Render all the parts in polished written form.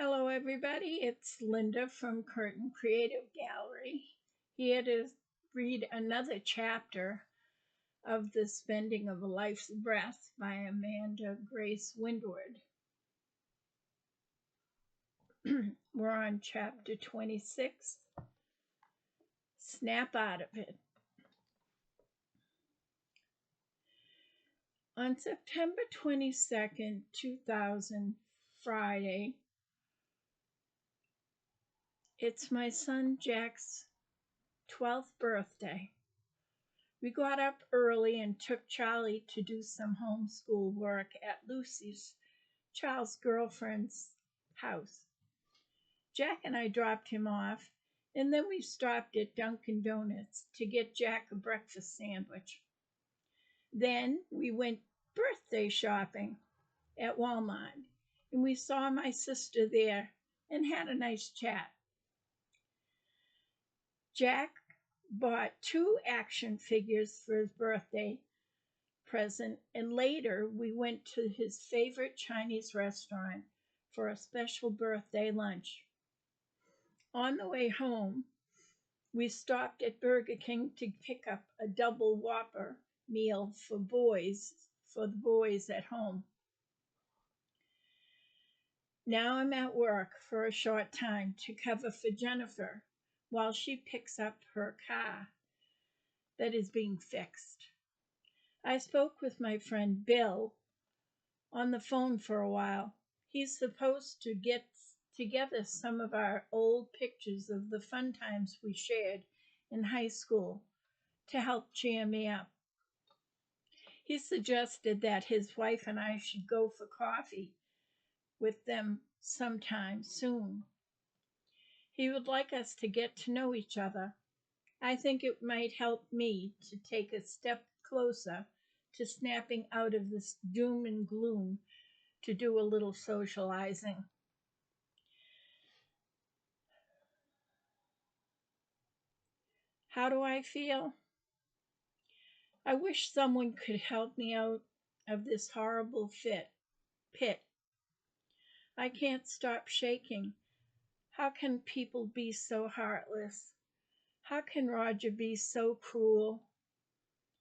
Hello, everybody. It's Linda from Curtin Creative Gallery, here to read another chapter of The Spending of a Life's Breath by Amanda Grace Windward. We're on chapter 26. Snap out of it. On September 22nd, 2000, Friday, it's my son Jack's 12th birthday. We got up early and took Charlie to do some homeschool work at Lucy's, Charles' girlfriend's, house. Jack and I dropped him off, and then we stopped at Dunkin' Donuts to get Jack a breakfast sandwich. Then we went birthday shopping at Walmart, and we saw my sister there and had a nice chat. Jack bought 2 action figures for his birthday present, and later we went to his favorite Chinese restaurant for a special birthday lunch. On the way home, we stopped at Burger King to pick up a double Whopper meal for the boys at home. Now I'm at work for a short time to cover for Jennifer while she picks up her car that is being fixed. I spoke with my friend Bill on the phone for a while. He's supposed to get together some of our old pictures of the fun times we shared in high school to help cheer me up. He suggested that his wife and I should go for coffee with them sometime soon. He would like us to get to know each other. I think it might help me to take a step closer to snapping out of this doom and gloom to do a little socializing. How do I feel? I wish someone could help me out of this horrible pit. I can't stop shaking. How can people be so heartless? How can Roger be so cruel?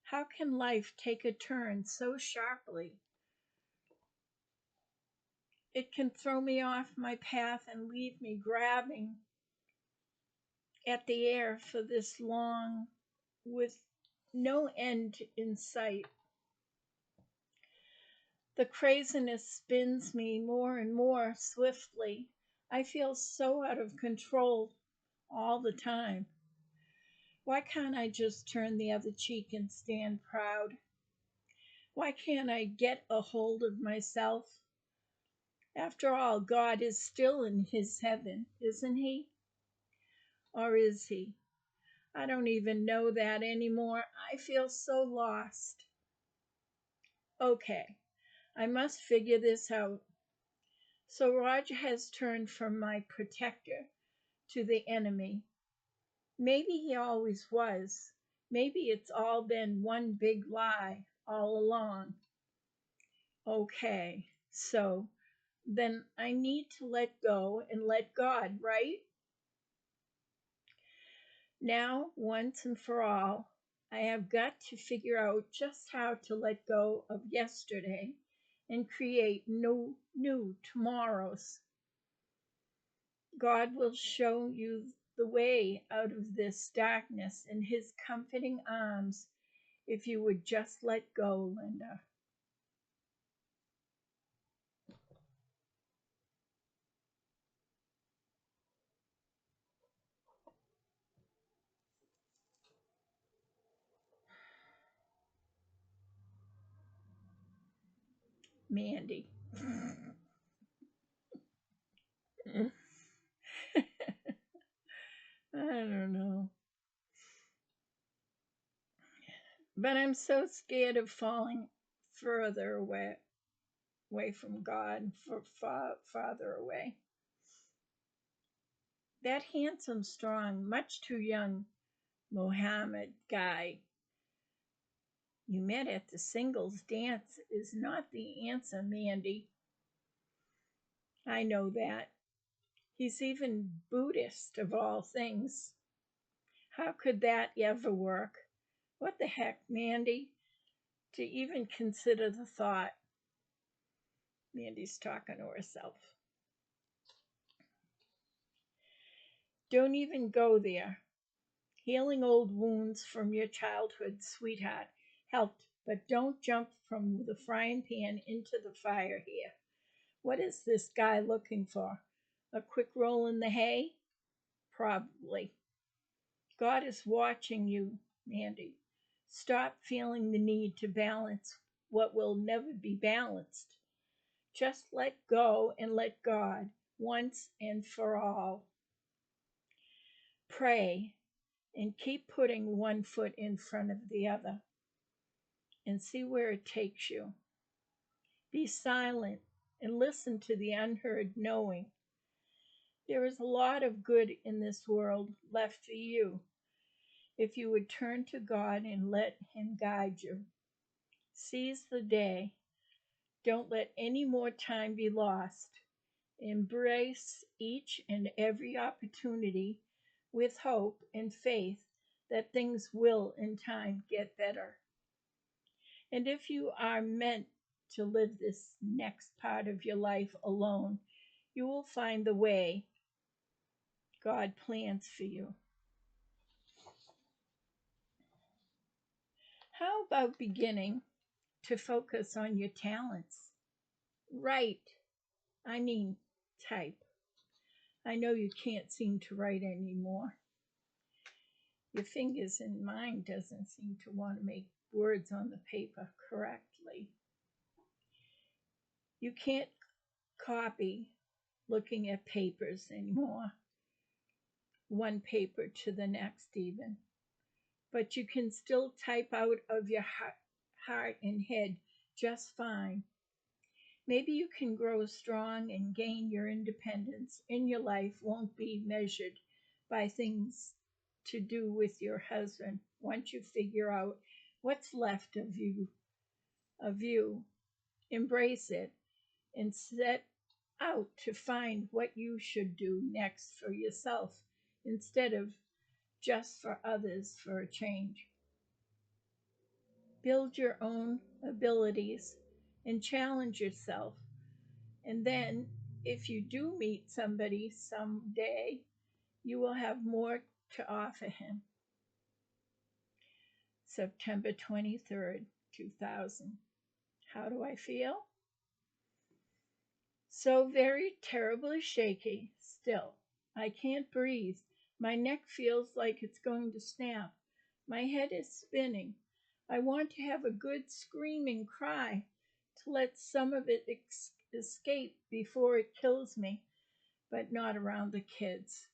How can life take a turn so sharply? It can throw me off my path and leave me grabbing at the air for this long with no end in sight. The craziness spins me more and more swiftly. I feel so out of control all the time. Why can't I just turn the other cheek and stand proud? Why can't I get a hold of myself? After all, God is still in his heaven, isn't he? Or is he? I don't even know that anymore. I feel so lost. Okay, I must figure this out. So Roger has turned from my protector to the enemy. Maybe he always was. Maybe it's all been one big lie all along. Okay, so then I need to let go and let God, right? Now, once and for all, I have got to figure out just how to let go of yesterday and create new tomorrows. God will show you the way out of this darkness in his comforting arms if you would just let go, Linda. Mandy. I don't know. But I'm so scared of falling further away from God, farther away. That handsome, strong, much too young Mohammed guy you met at the singles dance is not the answer, Mandy. I know that. He's even Buddhist of all things. How could that ever work? What the heck, Mandy? To even consider the thought. Mandy's talking to herself. Don't even go there. Healing old wounds from your childhood, sweetheart, helped, but don't jump from the frying pan into the fire here. What is this guy looking for? A quick roll in the hay? Probably. God is watching you, Mandy. Stop feeling the need to balance what will never be balanced. Just let go and let God once and for all. Pray and keep putting one foot in front of the other and see where it takes you. Be silent and listen to the unheard knowing. There is a lot of good in this world left for you if you would turn to God and let Him guide you. Seize the day. Don't let any more time be lost. Embrace each and every opportunity with hope and faith that things will in time get better. And if you are meant to live this next part of your life alone, you will find the way God plans for you. How about beginning to focus on your talents? Write, I mean type. I know you can't seem to write anymore. Your fingers and mind doesn't seem to want to make words on the paper correctly. You can't copy looking at papers anymore, one paper to the next even. But you can still type out of your heart and head just fine. Maybe you can grow strong and gain your independence, and your life won't be measured by things to do with your husband once you figure out what's left of you. Embrace it and set out to find what you should do next for yourself instead of just for others for a change. Build your own abilities and challenge yourself. And then, if you do meet somebody someday, you will have more to offer him. September 23rd, 2000. How do I feel? So very terribly shaky still. I can't breathe. My neck feels like it's going to snap. My head is spinning. I want to have a good screaming cry to let some of it escape before it kills me, but not around the kids.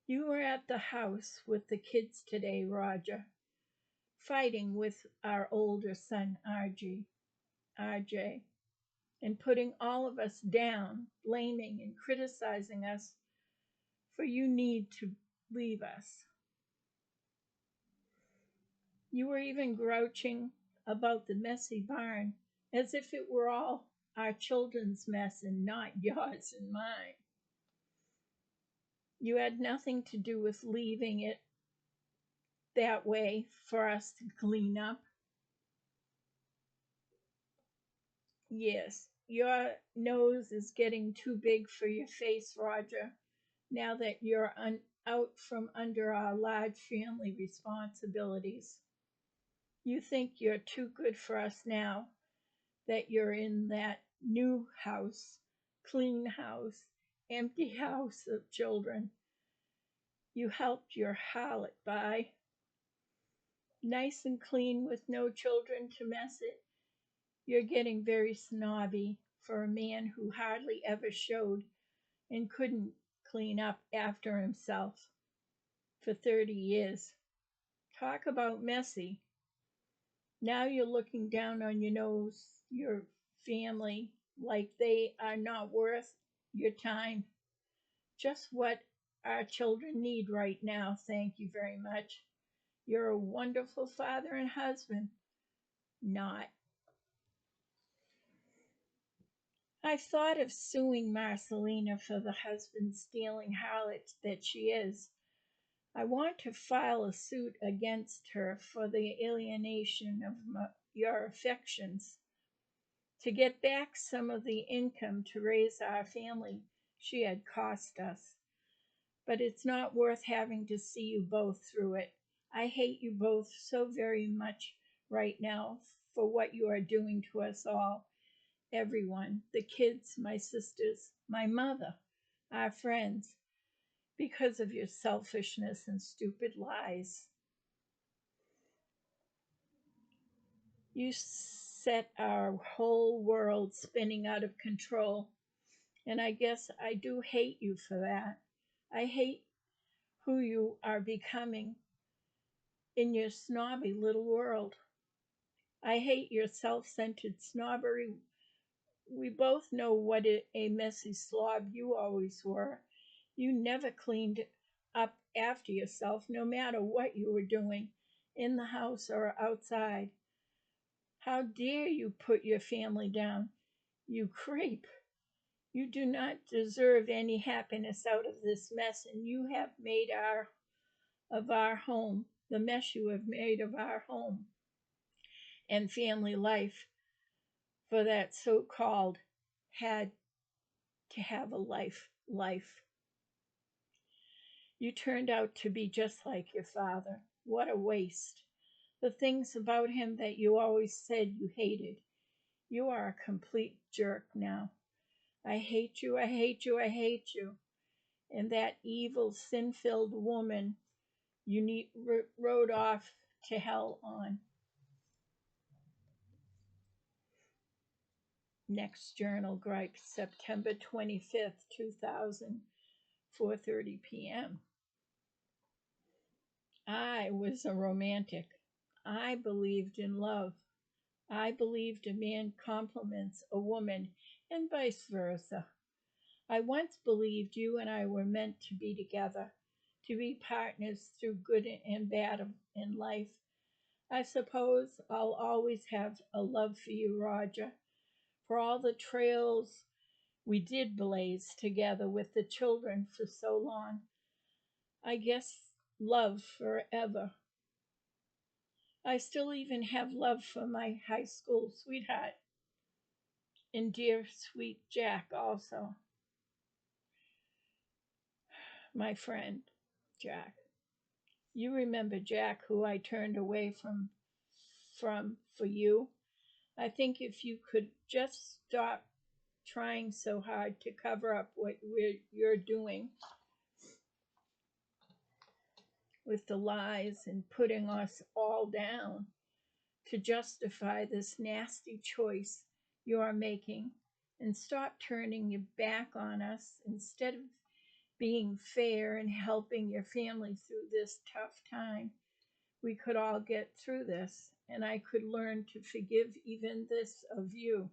You were at the house with the kids today, Roger, fighting with our older son, RJ, and putting all of us down, blaming and criticizing us for you need to leave us. You were even grouching about the messy barn, as if it were all our children's mess and not yours and mine. You had nothing to do with leaving it that way for us to clean up. Yes, your nose is getting too big for your face, Roger, now that you're out from under our large family responsibilities. You think you're too good for us now that you're in that new house, clean house, empty house of children. You helped your harlot by. Nice and clean with no children to mess it. You're getting very snobby for a man who hardly ever showed and couldn't clean up after himself for 30 years. Talk about messy. Now you're looking down on your family, like they are not worth your time. Just what our children need right now, thank you very much. You're a wonderful father and husband. Not. I've thought of suing Marcelina for the husband stealing harlot that she is. I want to file a suit against her for the alienation of your affections, to get back some of the income to raise our family she had cost us. But it's not worth having to see you both through it. I hate you both so very much right now for what you are doing to us all, everyone, the kids, my sisters, my mother, our friends, because of your selfishness and stupid lies. You set our whole world spinning out of control, and I guess I do hate you for that. I hate who you are becoming in your snobby little world. I hate your self centered snobbery. We both know what a messy slob you always were. You never cleaned up after yourself, no matter what you were doing, in the house or outside. How dare you put your family down, you creep? You do not deserve any happiness out of this mess, and you have made our home, the mess you have made of our home and family life, for that so-called had to have a life. You turned out to be just like your father. What a waste. The things about him that you always said you hated. You are a complete jerk now. I hate you, I hate you, I hate you. And that evil, sin-filled woman rode off to hell on. Next journal gripe, September 25th, 2000, 4:30 p.m. I was a romantic. I believed in love. I believed a man compliments a woman and vice versa. I once believed you and I were meant to be together, to be partners through good and bad in life. I suppose I'll always have a love for you, Roger, for all the trails we did blaze together with the children for so long. I guess love forever. I still even have love for my high school sweetheart and dear sweet Jack also, my friend Jack. You remember Jack, who I turned away from for you. I think if you could just stop trying so hard to cover up what you're doing with the lies and putting us all down to justify this nasty choice you are making, and stop turning your back on us instead of being fair and helping your family through this tough time. We could all get through this, and I could learn to forgive even this of you.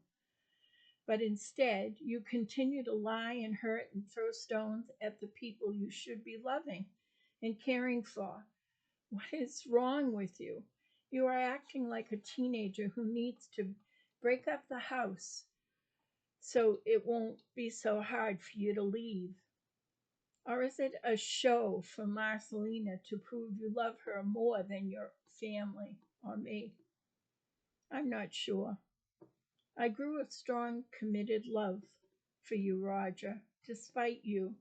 But instead, you continue to lie and hurt and throw stones at the people you should be loving and caring for. What is wrong with you? You are acting like a teenager who needs to break up the house so it won't be so hard for you to leave. Or is it a show for Marcelina to prove you love her more than your family or me? I'm not sure. I grew a strong, committed love for you, Roger, despite you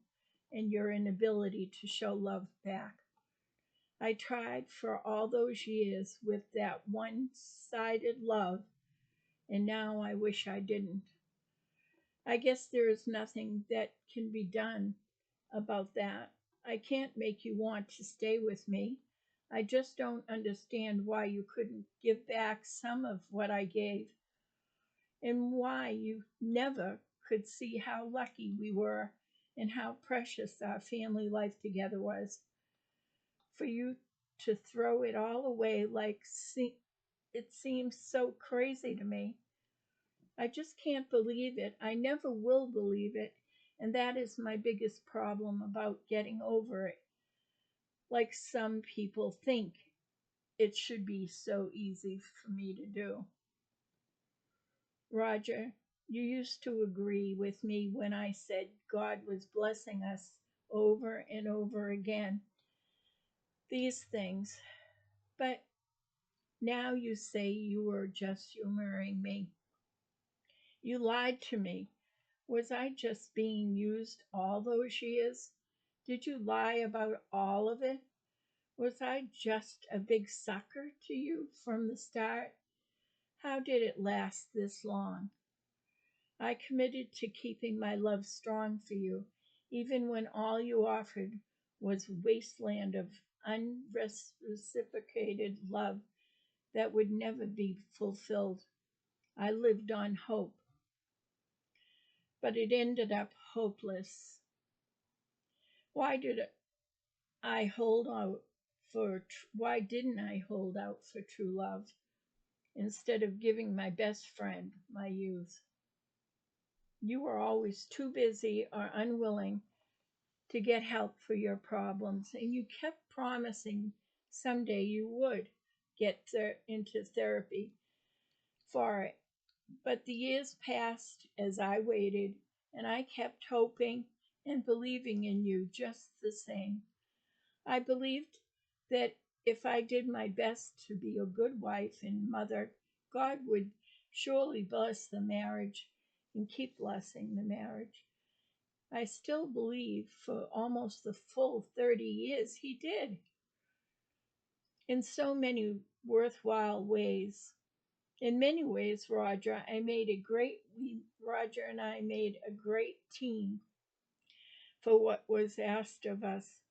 and your inability to show love back. I tried for all those years with that one-sided love, and now I wish I didn't. I guess there is nothing that can be done about that. I can't make you want to stay with me. I just don't understand why you couldn't give back some of what I gave, and why you never could see how lucky we were and how precious our family life together was. For you to throw it all away it seems so crazy to me. I just can't believe it. I never will believe it. And that is my biggest problem about getting over it. Like some people think it should be so easy for me to do. Roger, You used to agree with me when I said God was blessing us over and over again, these things, but now you say you were just humoring me. You lied to me. Was I just being used all those years? Did you lie about all of it? Was I just a big sucker to you from the start? How did it last this long? I committed to keeping my love strong for you, even when all you offered was a wasteland of unreciprocated love that would never be fulfilled. I lived on hope, but it ended up hopeless. Why did I hold out why didn't I hold out for true love instead of giving my best friend my youth? You were always too busy or unwilling to get help for your problems, and you kept promising someday you would get into therapy for it. But the years passed as I waited, and I kept hoping and believing in you just the same. I believed that if I did my best to be a good wife and mother, God would surely bless the marriage and keep blessing the marriage. I still believe for almost the full 30 years he did in so many worthwhile ways. In many ways, Roger and I made a great team for what was asked of us.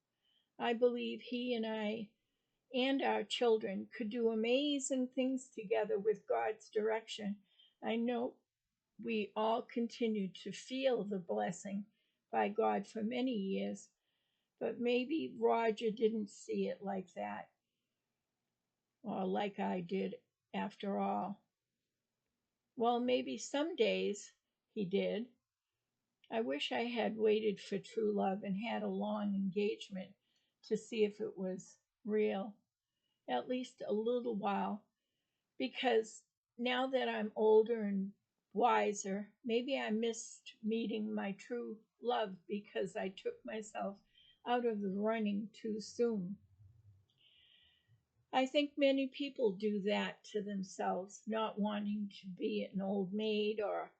I believe he and I and our children could do amazing things together with God's direction. I know we all continued to feel the blessing by God for many years, but maybe Roger didn't see it like that, or like I did after all. Well, maybe some days he did. I wish I had waited for true love and had a long engagement to see if it was real, at least a little while, because now that I'm older and wiser, maybe I missed meeting my true love because I took myself out of the running too soon. I think many people do that to themselves, not wanting to be an old maid or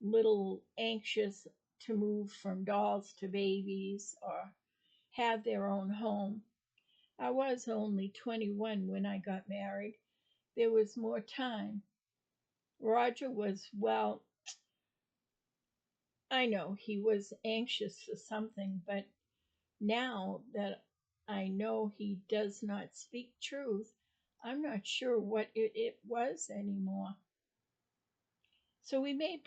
little anxious to move from dolls to babies or have their own home. I was only 21 when I got married. There was more time. Roger was, well, I know he was anxious for something, but now that I know he does not speak truth, I'm not sure what it was anymore. So we made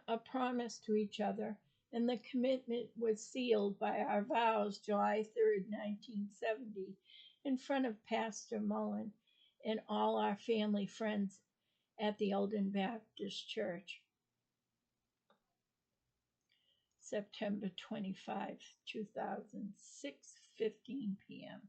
a promise to each other, and the commitment was sealed by our vows July 3rd, 1970, in front of Pastor Mullen and all our family friends at the Eldon Baptist Church. September 25, 2006, 15 p.m.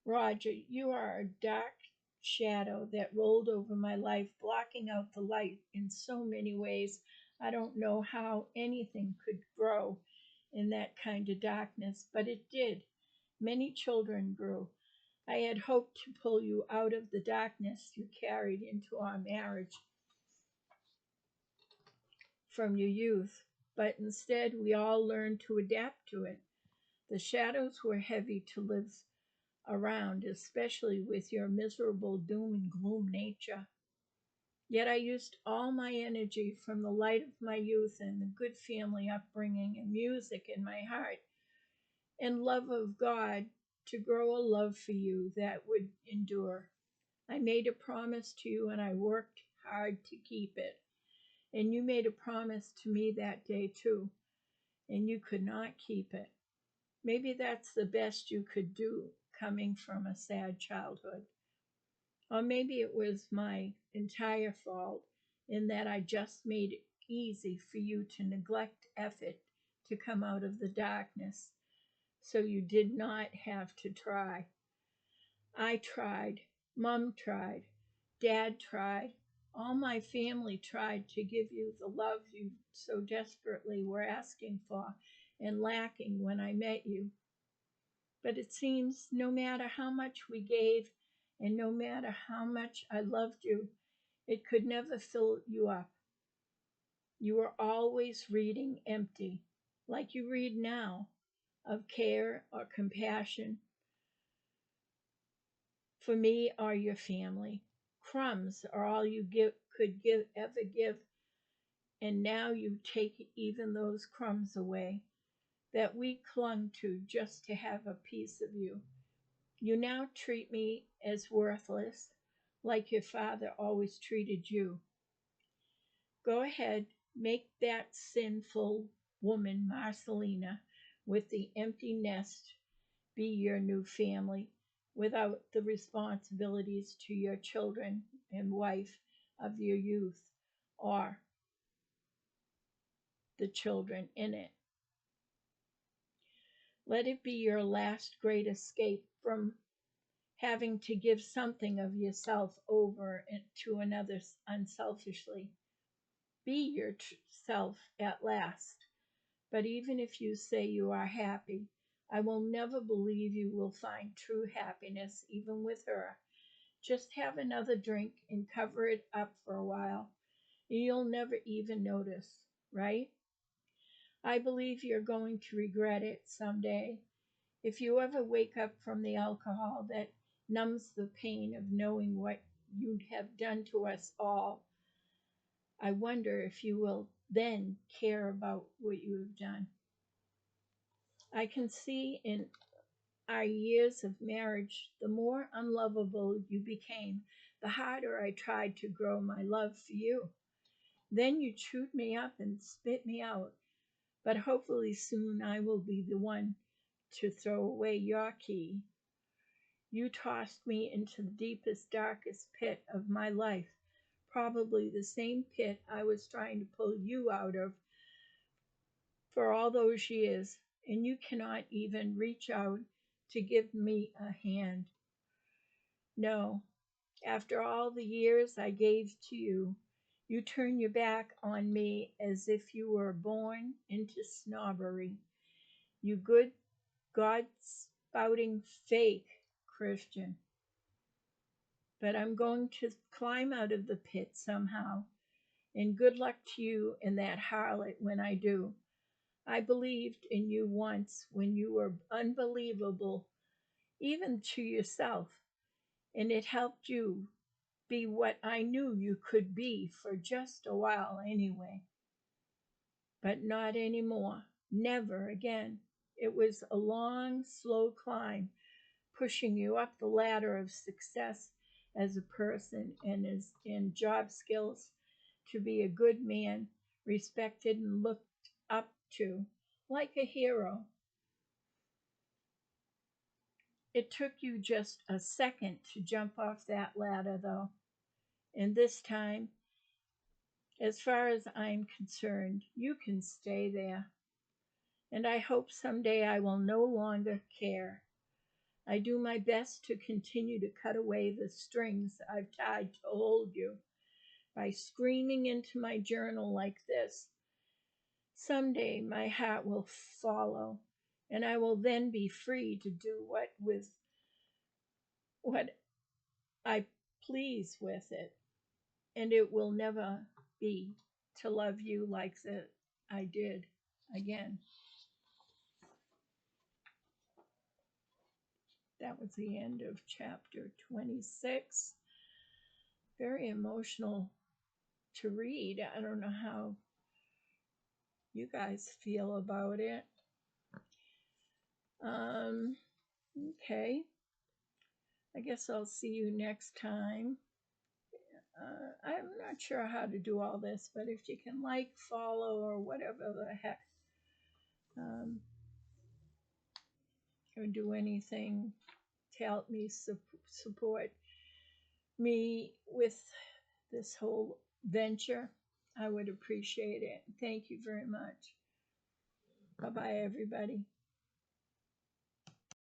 Roger, you are a dark shadow that rolled over my life, blocking out the light in so many ways. I don't know how anything could grow in that kind of darkness, but it did. Many children grew. I had hoped to pull you out of the darkness you carried into our marriage from your youth, but instead we all learned to adapt to it. The shadows were heavy to live around, especially with your miserable doom and gloom nature. Yet I used all my energy from the light of my youth and the good family upbringing and music in my heart and love of God to grow a love for you that would endure. I made a promise to you and I worked hard to keep it. And you made a promise to me that day too, and you could not keep it. Maybe that's the best you could do coming from a sad childhood. Or maybe it was my entire fault in that I just made it easy for you to neglect effort to come out of the darkness, so you did not have to try. I tried, Mom tried, Dad tried, All my family tried to give you the love you so desperately were asking for and lacking when I met you. But it seems no matter how much we gave and no matter how much I loved you, it could never fill you up. You were always reading empty, like you read now, of care or compassion for me or your family. Crumbs are all you ever give, and now you take even those crumbs away that we clung to just to have a piece of you. You now treat me as worthless, like your father always treated you. Go ahead, make that sinful woman, Marcelina, with the empty nest, be your new family, without the responsibilities to your children and wife of your youth, or the children in it. Let it be your last great escape from having to give something of yourself over to another unselfishly. Be yourself at last. But even if you say you are happy, I will never believe you will find true happiness even with her. Just have another drink and cover it up for a while, and you'll never even notice, right? I believe you're going to regret it someday. If you ever wake up from the alcohol that numbs the pain of knowing what you have done to us all, I wonder if you will then care about what you have done. I can see in our years of marriage, the more unlovable you became, the harder I tried to grow my love for you. Then you chewed me up and spit me out, but hopefully soon I will be the one to throw away your key. You tossed me into the deepest, darkest pit of my life, probably the same pit I was trying to pull you out of for all those years, and you cannot even reach out to give me a hand. No, after all the years I gave to you, you turn your back on me as if you were born into snobbery. You good, God spouting fake Christian. But I'm going to climb out of the pit somehow, and good luck to you and that harlot when I do. I believed in you once when you were unbelievable, even to yourself, and it helped you be what I knew you could be for just a while anyway. But not anymore. Never again. It was a long, slow climb, pushing you up the ladder of success as a person and as in job skills to be a good man, respected and looked up to, like a hero. It took you just a second to jump off that ladder, though. And this time, as far as I'm concerned, you can stay there. And I hope someday I will no longer care. I do my best to continue to cut away the strings I've tied to hold you by screaming into my journal like this. Someday my heart will follow, and I will then be free to do what I please with it, and it will never be to love you like that I did again. That was the end of chapter 26. Very emotional to read. I don't know how you guys feel about it. Okay. I guess I'll see you next time. I'm not sure how to do all this, but if you can like, follow, or whatever the heck, or do anything to help me support me with this whole venture, I would appreciate it. Thank you very much. Bye-bye, everybody.